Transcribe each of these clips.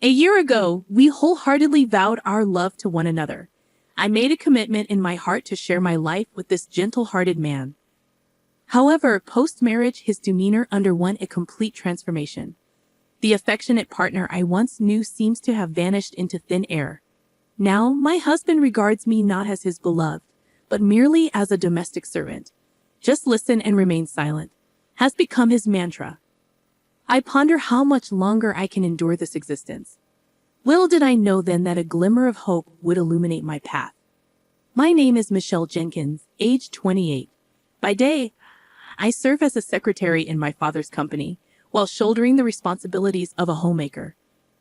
A year ago, we wholeheartedly vowed our love to one another. I made a commitment in my heart to share my life with this gentle-hearted man. However, post-marriage, his demeanor underwent a complete transformation. The affectionate partner I once knew seems to have vanished into thin air. Now, my husband regards me not as his beloved, but merely as a domestic servant. Just listen and remain silent has become his mantra. I ponder how much longer I can endure this existence. Little did I know then that a glimmer of hope would illuminate my path. My name is Michelle Jenkins, age 28. By day, I serve as a secretary in my father's company, while shouldering the responsibilities of a homemaker.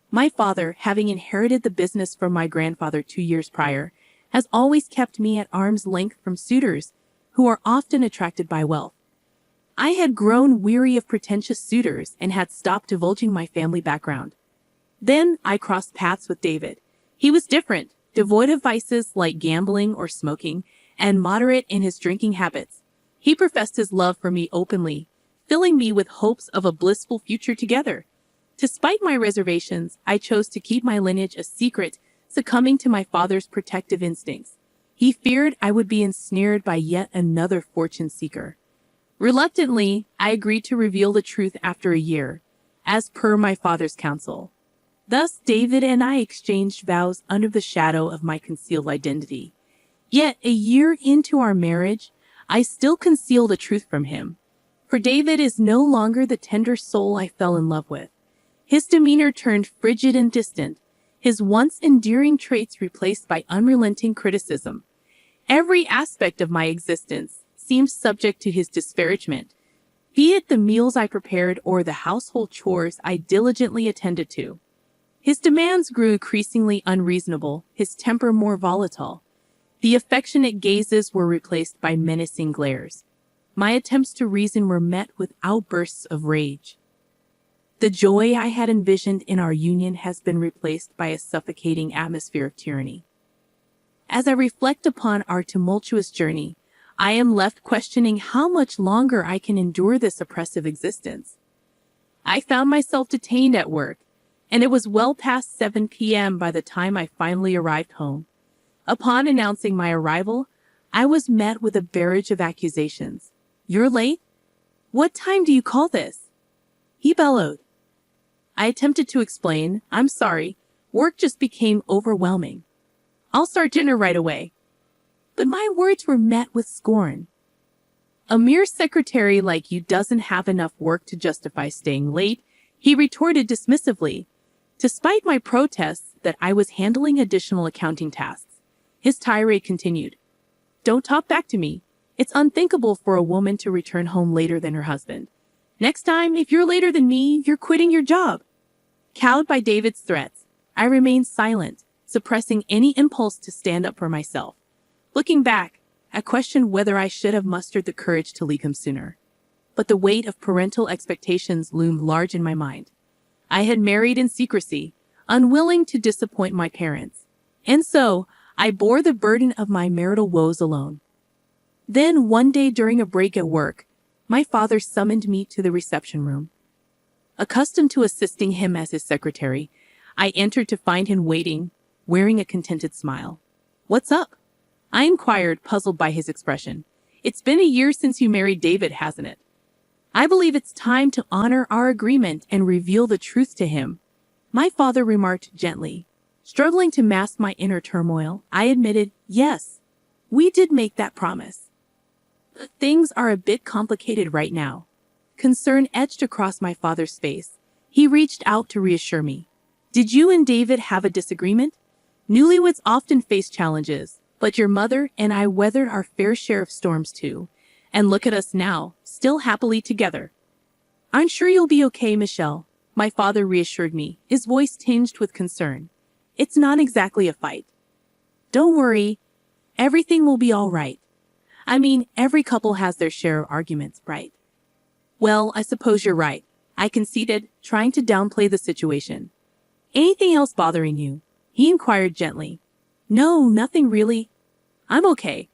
My father, having inherited the business from my grandfather 2 years prior, has always kept me at arm's length from suitors who are often attracted by wealth. I had grown weary of pretentious suitors and had stopped divulging my family background. Then I crossed paths with David. He was different, devoid of vices like gambling or smoking, and moderate in his drinking habits. He professed his love for me openly, filling me with hopes of a blissful future together. Despite my reservations, I chose to keep my lineage a secret, succumbing to my father's protective instincts. He feared I would be ensnared by yet another fortune seeker. Reluctantly, I agreed to reveal the truth after a year, as per my father's counsel. Thus, David and I exchanged vows under the shadow of my concealed identity. Yet, a year into our marriage, I still conceal the truth from him. For David is no longer the tender soul I fell in love with. His demeanor turned frigid and distant, his once endearing traits replaced by unrelenting criticism. Every aspect of my existence seemed subject to his disparagement, be it the meals I prepared or the household chores I diligently attended to. His demands grew increasingly unreasonable, his temper more volatile. The affectionate gazes were replaced by menacing glares. My attempts to reason were met with outbursts of rage. The joy I had envisioned in our union has been replaced by a suffocating atmosphere of tyranny. As I reflect upon our tumultuous journey, I am left questioning how much longer I can endure this oppressive existence. I found myself detained at work, and it was well past 7 p.m. by the time I finally arrived home. Upon announcing my arrival, I was met with a barrage of accusations. "You're late? What time do you call this?" he bellowed. I attempted to explain, "I'm sorry, work just became overwhelming. I'll start dinner right away." But my words were met with scorn. "A mere secretary like you doesn't have enough work to justify staying late," he retorted dismissively. Despite my protests that I was handling additional accounting tasks, his tirade continued. "Don't talk back to me. It's unthinkable for a woman to return home later than her husband. Next time, if you're later than me, you're quitting your job." Cowed by David's threats, I remained silent, suppressing any impulse to stand up for myself. Looking back, I questioned whether I should have mustered the courage to leave him sooner. But the weight of parental expectations loomed large in my mind. I had married in secrecy, unwilling to disappoint my parents. And so, I bore the burden of my marital woes alone. Then, one day during a break at work, my father summoned me to the reception room. Accustomed to assisting him as his secretary, I entered to find him waiting, wearing a contented smile. "What's up?" I inquired, puzzled by his expression. "It's been a year since you married David, hasn't it? I believe it's time to honor our agreement and reveal the truth to him," my father remarked gently. Struggling to mask my inner turmoil, I admitted, "Yes, we did make that promise. Things are a bit complicated right now." Concern etched across my father's face. He reached out to reassure me. "Did you and David have a disagreement? Newlyweds often face challenges, but your mother and I weathered our fair share of storms too. And look at us now, still happily together." "I'm sure you'll be okay, Michelle," my father reassured me, his voice tinged with concern. "It's not exactly a fight. Don't worry, everything will be all right. I mean, every couple has their share of arguments, right?" "Well, I suppose you're right," I conceded, trying to downplay the situation. "Anything else bothering you?" he inquired gently. "No, nothing really. I'm okay.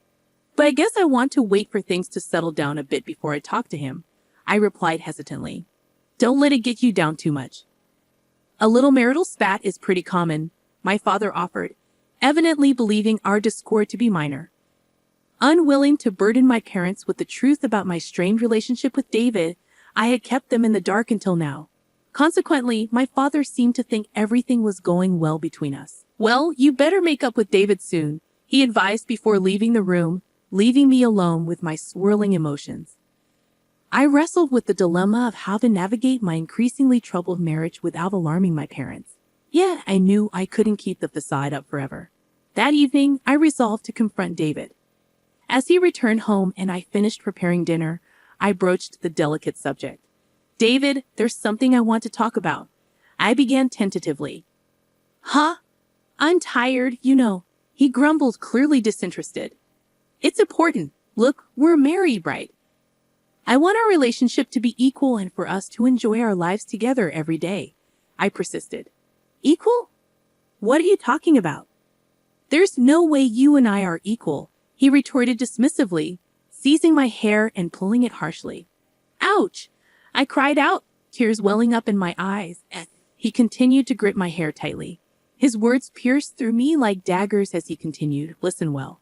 But I guess I want to wait for things to settle down a bit before I talk to him," I replied hesitantly. "Don't let it get you down too much." A little marital spat is pretty common, my father offered, evidently believing our discord to be minor. Unwilling to burden my parents with the truth about my strained relationship with David, I had kept them in the dark until now. Consequently, my father seemed to think everything was going well between us. "Well, you better make up with David soon," he advised before leaving the room, leaving me alone with my swirling emotions. I wrestled with the dilemma of how to navigate my increasingly troubled marriage without alarming my parents. Yet I knew I couldn't keep the facade up forever. That evening, I resolved to confront David. As he returned home and I finished preparing dinner, I broached the delicate subject. "David, there's something I want to talk about," I began tentatively. "Huh? I'm tired, you know," he grumbled, clearly disinterested. "It's important. Look, we're married, right? I want our relationship to be equal and for us to enjoy our lives together every day," I persisted. "Equal? What are you talking about?" "There's no way you and I are equal," he retorted dismissively, seizing my hair and pulling it harshly. "Ouch!" I cried out, tears welling up in my eyes. He continued to grip my hair tightly. His words pierced through me like daggers as he continued, "Listen well.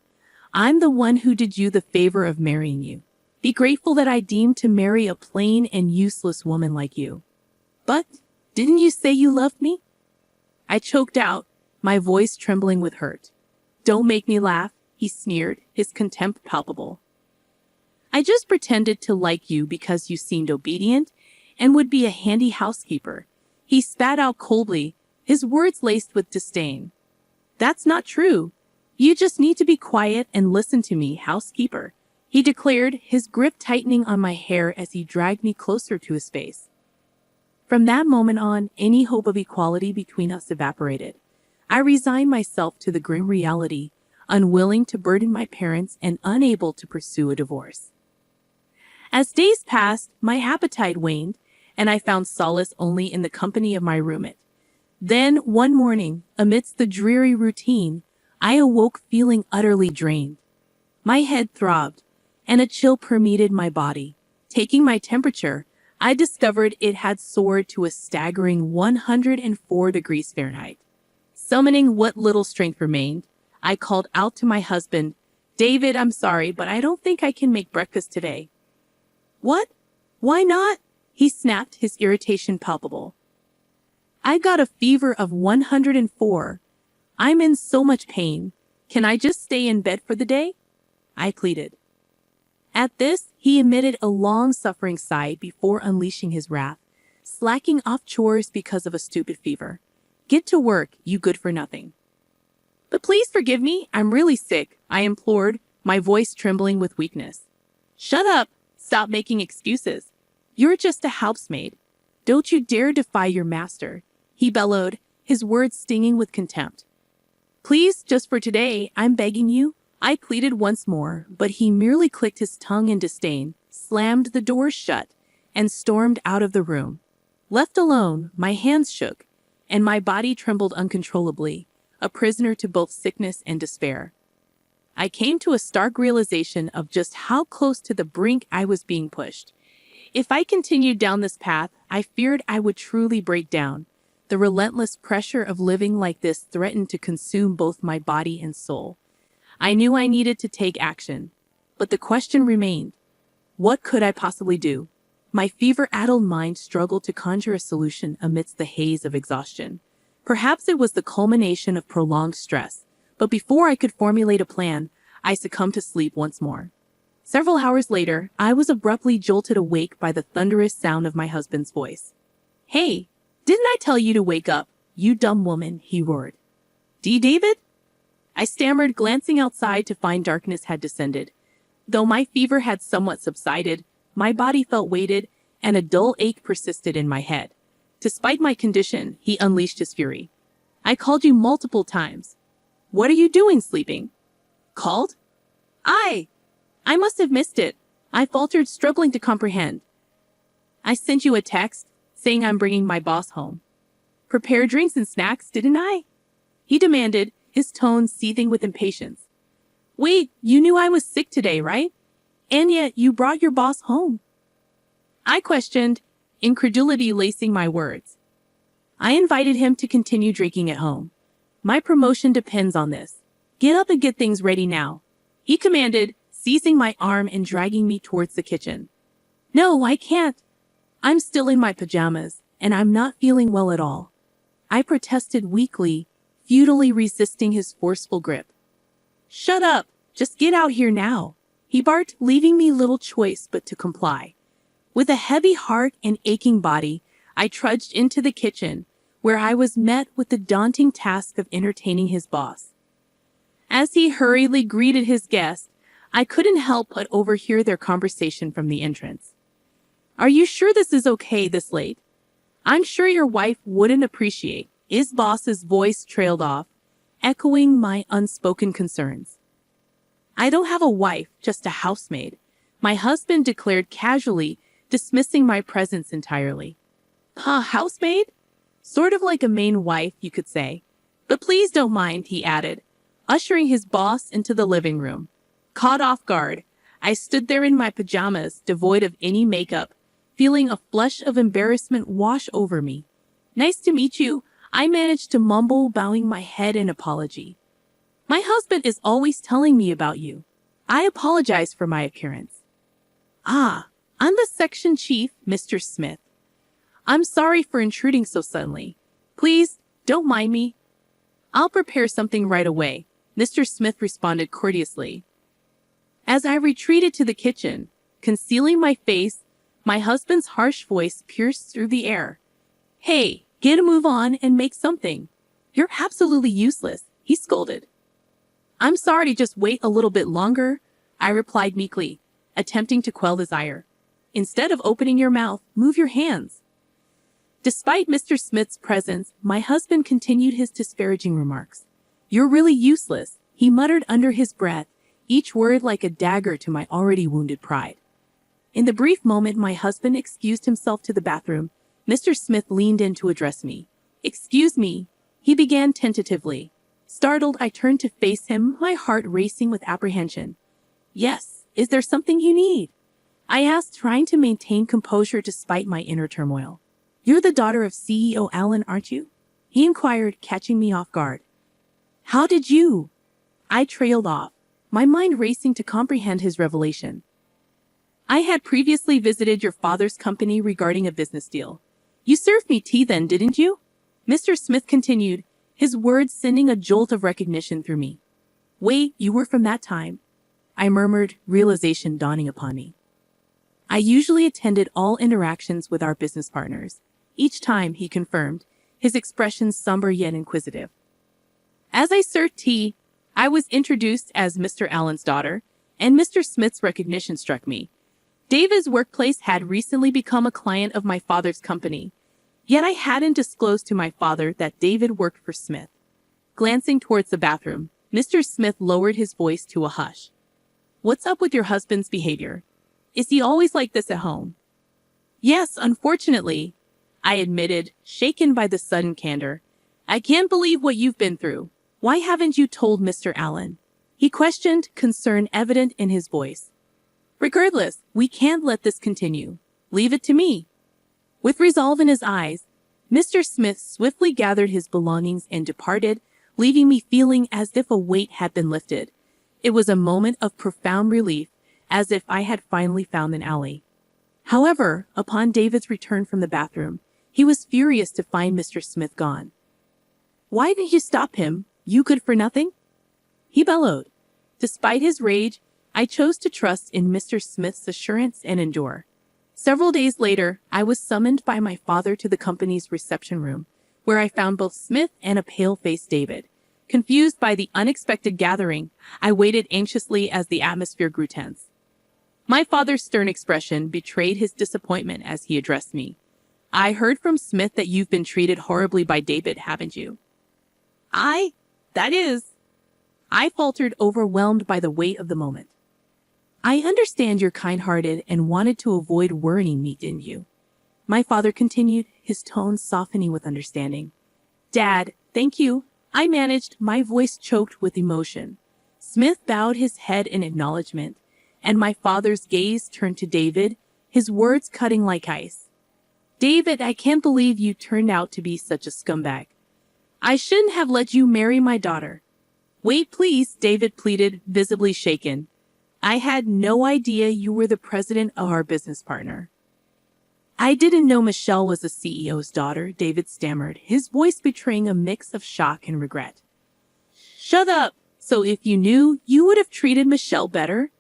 I'm the one who did you the favor of marrying you. Be grateful that I deemed to marry a plain and useless woman like you." "But didn't you say you loved me?" I choked out, my voice trembling with hurt. "Don't make me laugh," he sneered, his contempt palpable. "I just pretended to like you because you seemed obedient and would be a handy housekeeper." He spat out coldly, his words laced with disdain. "That's not true. You just need to be quiet and listen to me, housekeeper," he declared, his grip tightening on my hair as he dragged me closer to his face. From that moment on, any hope of equality between us evaporated. I resigned myself to the grim reality, unwilling to burden my parents and unable to pursue a divorce. As days passed, my appetite waned, and I found solace only in the company of my roommate. Then, one morning, amidst the dreary routine, I awoke feeling utterly drained. My head throbbed, and a chill permeated my body. Taking my temperature, I discovered it had soared to a staggering 104 degrees Fahrenheit. Summoning what little strength remained, I called out to my husband, "David, I'm sorry, but I don't think I can make breakfast today." "What? Why not?" he snapped, his irritation palpable. "I got a fever of 104. I'm in so much pain. Can I just stay in bed for the day?" I pleaded. At this, he emitted a long-suffering sigh before unleashing his wrath, slacking off chores because of a stupid fever. "Get to work, you good-for-nothing." "But please forgive me, I'm really sick," I implored, my voice trembling with weakness. "Shut up! Stop making excuses. You're just a housemaid. Don't you dare defy your master," he bellowed, his words stinging with contempt. "Please, just for today, I'm begging you," I pleaded once more, but he merely clicked his tongue in disdain, slammed the door shut, and stormed out of the room. Left alone, my hands shook, and my body trembled uncontrollably, a prisoner to both sickness and despair. I came to a stark realization of just how close to the brink I was being pushed. If I continued down this path, I feared I would truly break down. The relentless pressure of living like this threatened to consume both my body and soul. I knew I needed to take action, but the question remained. What could I possibly do? My fever-addled mind struggled to conjure a solution amidst the haze of exhaustion. Perhaps it was the culmination of prolonged stress, but before I could formulate a plan, I succumbed to sleep once more. Several hours later, I was abruptly jolted awake by the thunderous sound of my husband's voice. "Hey, didn't I tell you to wake up, you dumb woman?" he roared. David?" I stammered, glancing outside to find darkness had descended. Though my fever had somewhat subsided, my body felt weighted, and a dull ache persisted in my head. Despite my condition, he unleashed his fury. "I called you multiple times. What are you doing sleeping?" "Called? I must have missed it," I faltered, struggling to comprehend. "I sent you a text, saying I'm bringing my boss home. Prepare drinks and snacks, didn't I?" he demanded, his tone seething with impatience. "Wait, you knew I was sick today, right? And yet you brought your boss home?" I questioned, incredulity lacing my words. I invited him to continue drinking at home. My promotion depends on this. Get up and get things ready now, he commanded, seizing my arm and dragging me towards the kitchen. No, I can't. I'm still in my pajamas, and I'm not feeling well at all. I protested weakly, futilely resisting his forceful grip. Shut up! Just get out here now, he barked, leaving me little choice but to comply. With a heavy heart and aching body, I trudged into the kitchen, where I was met with the daunting task of entertaining his boss. As he hurriedly greeted his guest, I couldn't help but overhear their conversation from the entrance. Are you sure this is okay this late? I'm sure your wife wouldn't appreciate. His boss's voice trailed off, echoing my unspoken concerns. I don't have a wife, just a housemaid, my husband declared casually, dismissing my presence entirely. Housemaid? Sort of like a main wife, you could say. But please don't mind, he added, ushering his boss into the living room. Caught off guard, I stood there in my pajamas, devoid of any makeup, feeling a flush of embarrassment wash over me. Nice to meet you, I managed to mumble, bowing my head in apology. My husband is always telling me about you. I apologize for my appearance. I'm the section chief, Mr. Smith. I'm sorry for intruding so suddenly. Please, don't mind me. I'll prepare something right away, Mr. Smith responded courteously. As I retreated to the kitchen, concealing my face, my husband's harsh voice pierced through the air. Hey, get a move on and make something. You're absolutely useless, he scolded. I'm sorry, just wait a little bit longer, I replied meekly, attempting to quell his ire. Instead of opening your mouth, move your hands. Despite Mr. Smith's presence, my husband continued his disparaging remarks. You're really useless, he muttered under his breath, each word like a dagger to my already wounded pride. In the brief moment my husband excused himself to the bathroom, Mr. Smith leaned in to address me. Excuse me, he began tentatively. Startled, I turned to face him, my heart racing with apprehension. Yes, is there something you need? I asked, trying to maintain composure despite my inner turmoil. You're the daughter of CEO Allen, aren't you? He inquired, catching me off guard. How did you? I trailed off, my mind racing to comprehend his revelation. I had previously visited your father's company regarding a business deal. You served me tea then, didn't you? Mr. Smith continued, his words sending a jolt of recognition through me. Wait, you were from that time? I murmured, realization dawning upon me. I usually attended all interactions with our business partners. Each time, he confirmed, his expression somber yet inquisitive. As I served tea, I was introduced as Mr. Allen's daughter, and Mr. Smith's recognition struck me. David's workplace had recently become a client of my father's company, yet I hadn't disclosed to my father that David worked for Smith. Glancing towards the bathroom, Mr. Smith lowered his voice to a hush. What's up with your husband's behavior? Is he always like this at home? Yes, unfortunately, I admitted, shaken by the sudden candor. I can't believe what you've been through. Why haven't you told Mr. Allen? He questioned, concern evident in his voice. Regardless, we can't let this continue. Leave it to me. With resolve in his eyes, Mr. Smith swiftly gathered his belongings and departed, leaving me feeling as if a weight had been lifted. It was a moment of profound relief, as if I had finally found an ally. However, upon David's return from the bathroom, he was furious to find Mr. Smith gone. Why didn't you stop him, you good for nothing? He bellowed. Despite his rage, I chose to trust in Mr. Smith's assurance and endure. Several days later, I was summoned by my father to the company's reception room, where I found both Smith and a pale-faced David. Confused by the unexpected gathering, I waited anxiously as the atmosphere grew tense. My father's stern expression betrayed his disappointment as he addressed me. I heard from Smith that you've been treated horribly by David, haven't you? I faltered, overwhelmed by the weight of the moment. I understand you're kind-hearted and wanted to avoid worrying me, didn't you? My father continued, his tone softening with understanding. Dad, thank you. I managed, my voice choked with emotion. Smith bowed his head in acknowledgement, and my father's gaze turned to David, his words cutting like ice. David, I can't believe you turned out to be such a scumbag. I shouldn't have let you marry my daughter. Wait, please, David pleaded, visibly shaken. I had no idea you were the president of our business partner. I didn't know Michelle was the CEO's daughter, David stammered, his voice betraying a mix of shock and regret. Shut up! So if you knew, you would have treated Michelle better?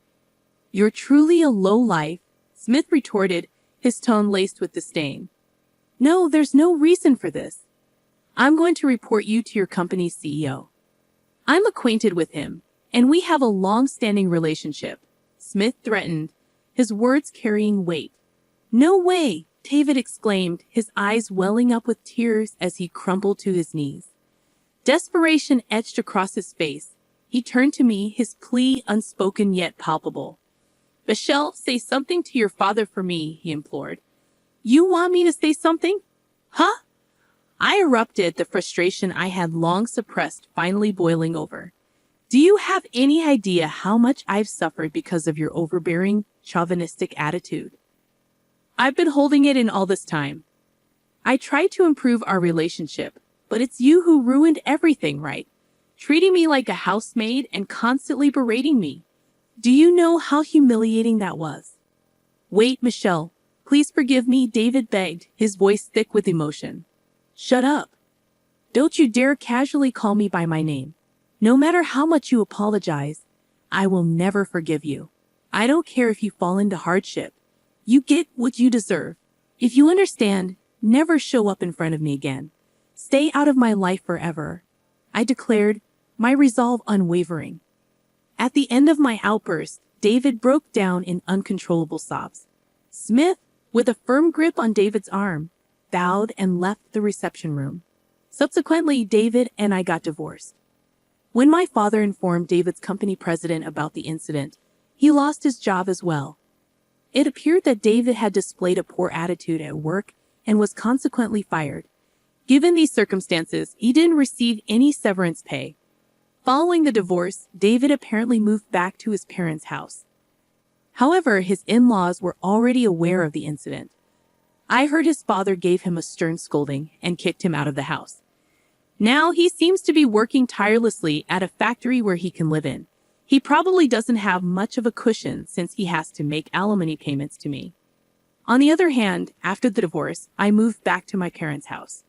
You're truly a lowlife, Smith retorted, his tone laced with disdain. No, there's no reason for this. I'm going to report you to your company's CEO. I'm acquainted with him, and we have a long-standing relationship, Smith threatened, his words carrying weight. No way, David exclaimed, his eyes welling up with tears as he crumpled to his knees. Desperation etched across his face. He turned to me, his plea unspoken yet palpable. Michelle, say something to your father for me, he implored. You want me to say something? Huh? I erupted, the frustration I had long suppressed finally boiling over. Do you have any idea how much I've suffered because of your overbearing, chauvinistic attitude? I've been holding it in all this time. I tried to improve our relationship, but it's you who ruined everything, right? Treating me like a housemaid and constantly berating me. Do you know how humiliating that was? Wait, Michelle, please forgive me, David begged, his voice thick with emotion. Shut up. Don't you dare casually call me by my name. No matter how much you apologize, I will never forgive you. I don't care if you fall into hardship. You get what you deserve. If you understand, never show up in front of me again. Stay out of my life forever, I declared, my resolve unwavering. At the end of my outburst, David broke down in uncontrollable sobs. Smith, with a firm grip on David's arm, bowed and left the reception room. Subsequently, David and I got divorced. When my father informed David's company president about the incident, he lost his job as well. It appeared that David had displayed a poor attitude at work and was consequently fired. Given these circumstances, he didn't receive any severance pay. Following the divorce, David apparently moved back to his parents' house. However, his in-laws were already aware of the incident. I heard his father gave him a stern scolding and kicked him out of the house. Now he seems to be working tirelessly at a factory where he can live in. He probably doesn't have much of a cushion since he has to make alimony payments to me. On the other hand, after the divorce, I moved back to my parents' house.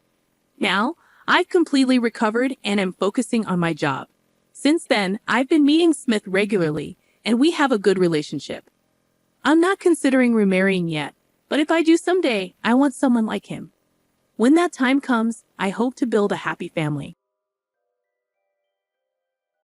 Now, I've completely recovered and am focusing on my job. Since then, I've been meeting Smith regularly, and we have a good relationship. I'm not considering remarrying yet, but if I do someday, I want someone like him. When that time comes, I hope to build a happy family.